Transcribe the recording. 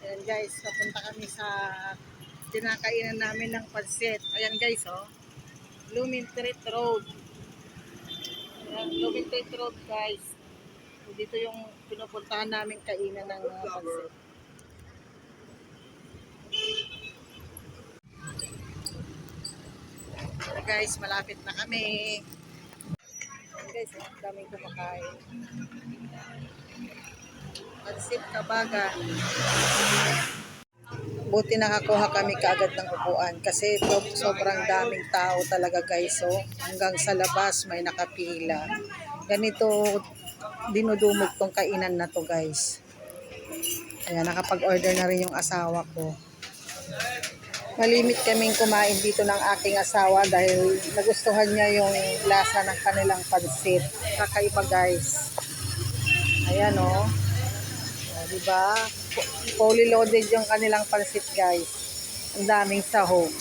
Ayan guys, papunta kami sa tinakainan namin ng pansit. Ayan guys, oh. Lumentreat Road. Ayan, Lumentreat Road guys. Dito yung pinupuntahan namin kainan ng pansit. Ayan guys, malapit na kami. Ayan guys, daming kumakain. Pansit Kabagan. Buti nakakuha kami kaagad ng upuan kasi sobrang daming tao talaga guys. So, hanggang sa labas may nakapila. Ganito dinudumog tong kainan na to guys. Ayan, nakapag-order na rin yung asawa ko. Malimit kaming kumain dito ng aking asawa dahil nagustuhan niya yung lasa ng kanilang pansit. Kakaiba guys. Ayan o. Diba? Fully loaded yung kanilang pansit guys. Ang daming sahog.